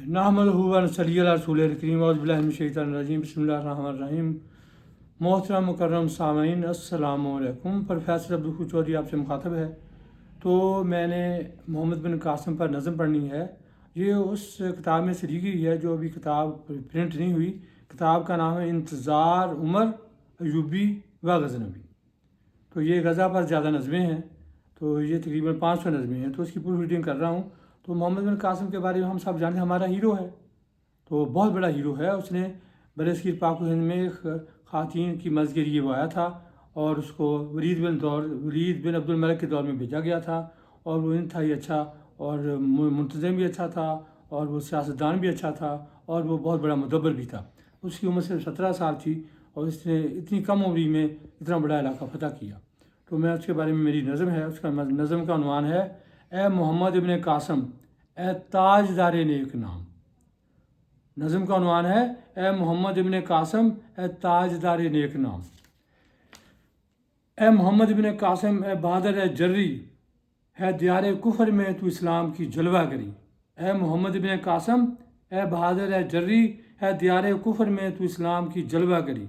नहमदुहु व नसल्ली अला रसूलिल करीम औज़ु बिल्लाहि मिनश शैतानिर रजीम बिस्मिल्लाहिर रहमानिर रहीम। मोहतरम मुकर्रम सामीन अस्सलामु अलैकुम। प्रोफेसर अब्दुल चौधरी आपसे मुखातब है। तो मैंने मोहम्मद बिन कासिम पर नज़म पढ़नी है। ये उस किताब में से ली गई है जो अभी किताब प्रिंट नहीं हुई। किताब का नाम है इंतज़ार उमर अयूबी व गज़नवी। तो ये गज़ा पर ज़्यादा नज़में हैं, तो ये तकरीबन 500 नज़में हैं, तो उसकी पूरी रीडिंग कर रहा हूँ। तो मोहम्मद बिन कासिम के बारे में हम सब जानते हैं, हमारा हीरो है, तो बहुत बड़ा हीरो है। उसने बरसगीर पाक हिंद में ख़ातीन की मज़ के लिए वो आया था और उसको वलीद बिन अब्दुल मलिक के दौर में भेजा गया था, और वो इंतहाई अच्छा और मुंतज़िम भी अच्छा था, और वो सियासतदान भी अच्छा था, और वो बहुत बड़ा मुदब्बर भी था। उसकी उम्र सिर्फ 17 साल थी और इसने इतनी कम उम्र में इतना बड़ा इलाका फ़तह किया। तो मैं उसके बारे में मेरी नज़म है। उसका नज़म का उन्वान है ए मोहम्मद इब्न कासिम ए ताजदार नेक नाम। नज़म का उन्वान है ए मोहम्मद इब्न कासिम ए ताजदार नेक नाम। ए मोहम्मद इब्न कासिम ए बहादुर ए जर्री है दियारे कुफर में तू इस्लाम की जलवा करी। ए मोहम्मद इब्न कासिम ए बहादुर ए जर्री है दियारे कुफर में तू इस्लाम की जलवा करी।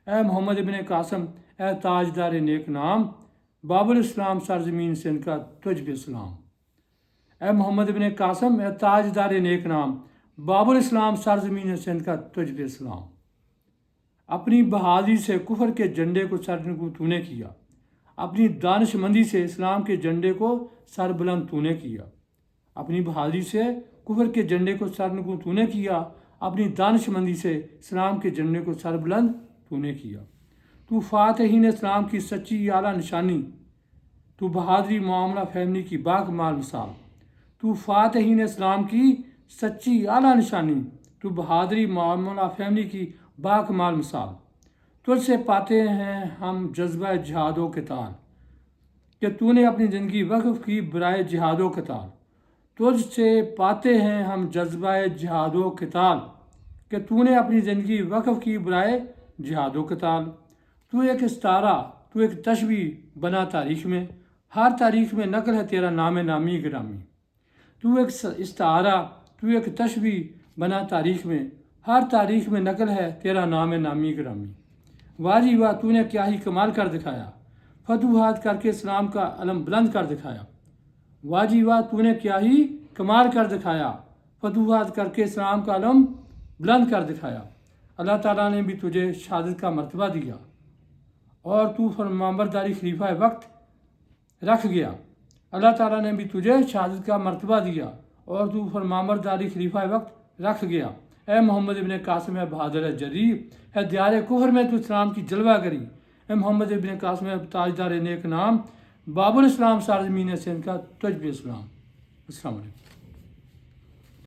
ए मोहम्मद इब्न कासिम ए ताजदार नेक नाम बाबुल इस्लाम सरजमीन से इनका तुझ पे सलाम। ए मोहम्मद इब्न कासिम ए ताजदार नेक नाम बाबुल इस्लाम सरजमीन से इनका तुझ पे सलाम। अपनी बहादुरी से कुफर के झंडे को सरनगू तूने किया, अपनी दानिशमंदी से इस्लाम के झंडे को सरबुलंद तूने किया। अपनी बहादुरी से कुफर के झंडे को सरनगू तूने किया, अपनी दानिशमंदी से इस्लाम के झंडे को सरबुलंद तूने किया। तू फातहीन इस्लाम की सच्ची आला निशानी, तू बहादुरी मामला फहमी की बाकमाल मिसाल। तू फातहीन इस्लाम की सच्ची आला निशानी, तू बहादुरी मामला फहमी की बाकमाल मिसाल। तुझसे पाते हैं हम जज्बा जिहादो क़िताल, कि तूने अपनी ज़िंदगी वक़्फ़ की बराए जिहादो क़िताल। तुझसे पाते हैं हम जज्बा जिहादो क़िताल, कि तूने अपनी ज़िंदगी वक़्फ़ की बराए जिहादो क़िताल। तू एक इस्तारा, तू एक तशबीह बना तारीख़ में, हर तारीख़ में नकल है तेरा नाम नामी गिरामी। तू एक इस्तारा, तू एक तशबीह बना तारीख़ में, हर तारीख़ में नकल है तेरा नाम नामी गिरामी। वाजी वाह तूने क्या ही कमाल कर दिखाया, फतूहात करके इस्लाम का अलम बुलंद कर दिखाया। वाजी वाह तूने क्या ही कमाल कर दिखाया, फतूहात करके इस्लाम का अलम बुलंद कर दिखाया। अल्लाह ताला ने भी तुझे शहादत का मर्तबा दिया और तू फरमाबरदारी खलीफा वक्त रख गया। अल्लाह ताला ने भी तुझे शहादत का मर्तबा दिया और तू फरमाबरदारी खलीफा वक्त रख गया। ए मोहम्मद इब्न कासिम है बहादुर है जर्री है दियारे कुफर में तू इस्लाम की जलवा करी। ए मोहम्मद इब्न कासिम है ताजदार नेक नाम बाबुल इस्लाम सरजमीन से इनका तुझ पे सलाम। अस्सलाम वालेकुम।